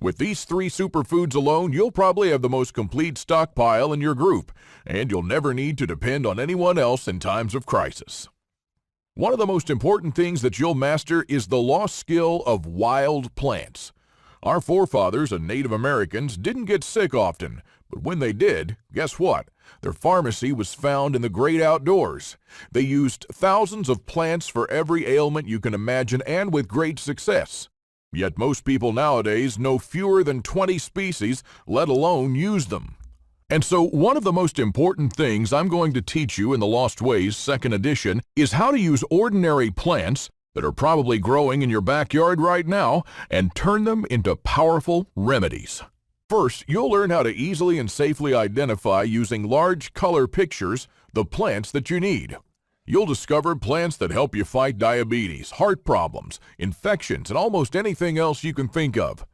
With these three superfoods alone, you'll probably have the most complete stockpile in your group, and you'll never need to depend on anyone else in times of crisis. One of the most important things that you'll master is the lost skill of wild plants. Our forefathers and Native Americans didn't get sick often, but when they did, guess what? Their pharmacy was found in the great outdoors. They used thousands of plants for every ailment you can imagine, and with great success. Yet most people nowadays know fewer than 20 species, let alone use them. And so one of the most important things I'm going to teach you in the Lost Ways 2nd edition is how to use ordinary plants that are probably growing in your backyard right now and turn them into powerful remedies. First, you'll learn how to easily and safely identify using large color pictures the plants that you need. You'll discover plants that help you fight diabetes, heart problems, infections, and almost anything else you can think of.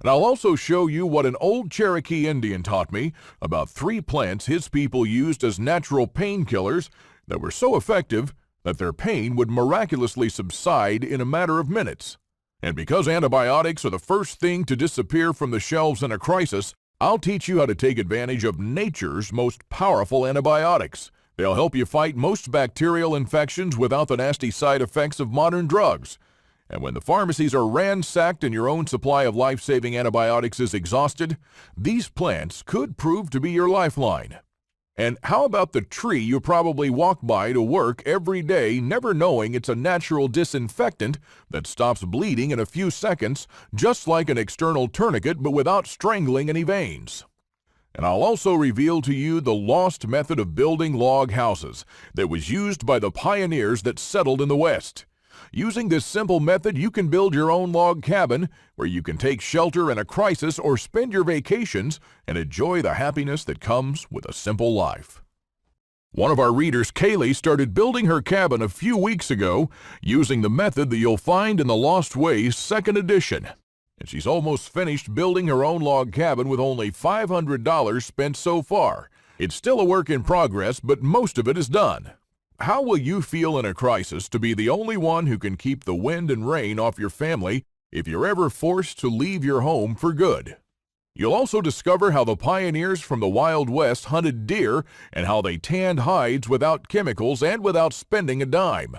And I'll also show you what an old Cherokee Indian taught me about 3 plants his people used as natural painkillers that were so effective that their pain would miraculously subside in a matter of minutes. And because antibiotics are the first thing to disappear from the shelves in a crisis, I'll teach you how to take advantage of nature's most powerful antibiotics. They'll help you fight most bacterial infections without the nasty side effects of modern drugs. And when the pharmacies are ransacked and your own supply of life-saving antibiotics is exhausted, these plants could prove to be your lifeline. And how about the tree you probably walk by to work every day, never knowing it's a natural disinfectant that stops bleeding in a few seconds, just like an external tourniquet, but without strangling any veins? And I'll also reveal to you the lost method of building log houses that was used by the pioneers that settled in the West. Using this simple method, you can build your own log cabin where you can take shelter in a crisis or spend your vacations and enjoy the happiness that comes with a simple life. One of our readers, Kaylee, started building her cabin a few weeks ago using the method that you'll find in the Lost Ways 2nd edition. And she's almost finished building her own log cabin with only $500 spent so far. It's still a work in progress, but most of it is done. How will you feel in a crisis to be the only one who can keep the wind and rain off your family if you're ever forced to leave your home for good? You'll also discover how the pioneers from the Wild West hunted deer and how they tanned hides without chemicals and without spending a dime.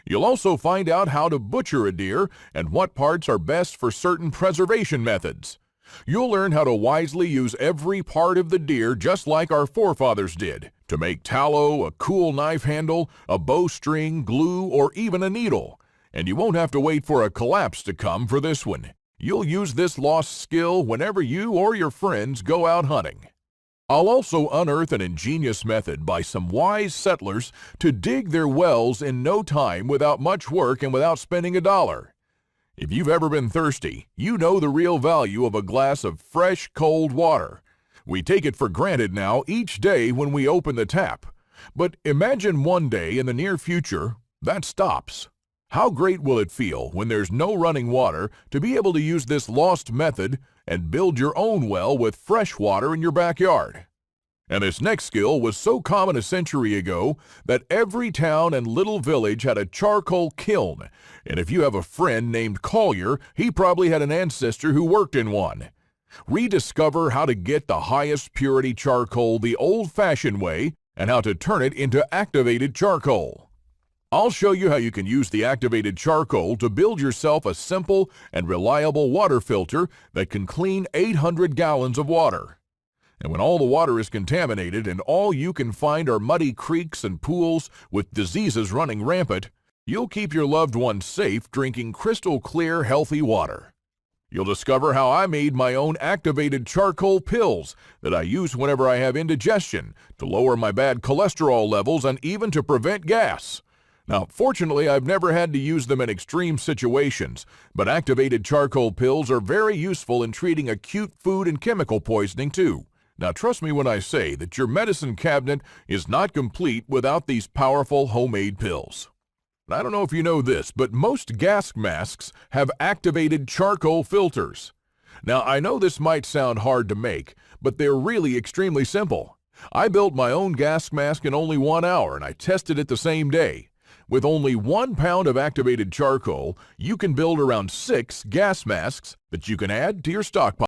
You'll also find out how to butcher a deer and what parts are best for certain preservation methods. You'll learn how to wisely use every part of the deer just like our forefathers did, to make tallow, a cool knife handle, a bowstring, glue, or even a needle. And you won't have to wait for a collapse to come for this one. You'll use this lost skill whenever you or your friends go out hunting. I'll also unearth an ingenious method by some wise settlers to dig their wells in no time without much work and without spending a dollar. If you've ever been thirsty, you know the real value of a glass of fresh, cold water. We take it for granted now each day when we open the tap. But imagine one day in the near future that stops. How great will it feel when there's no running water to be able to use this lost method and build your own well with fresh water in your backyard? And this next skill was so common a century ago that every town and little village had a charcoal kiln. And if you have a friend named Collier, he probably had an ancestor who worked in one. Rediscover how to get the highest purity charcoal the old-fashioned way and how to turn it into activated charcoal. I'll show you how you can use the activated charcoal to build yourself a simple and reliable water filter that can clean 800 gallons of water. And when all the water is contaminated and all you can find are muddy creeks and pools with diseases running rampant, you'll keep your loved ones safe drinking crystal clear, healthy water. You'll discover how I made my own activated charcoal pills that I use whenever I have indigestion, to lower my bad cholesterol levels and even to prevent gas. Now, fortunately, I've never had to use them in extreme situations, but activated charcoal pills are very useful in treating acute food and chemical poisoning too. Now, trust me when I say that your medicine cabinet is not complete without these powerful homemade pills. I don't know if you know this, but most gas masks have activated charcoal filters. Now, I know this might sound hard to make, but they're really extremely simple. I built my own gas mask in only 1 hour, and I tested it the same day. With only 1 pound of activated charcoal, you can build around 6 gas masks that you can add to your stockpile.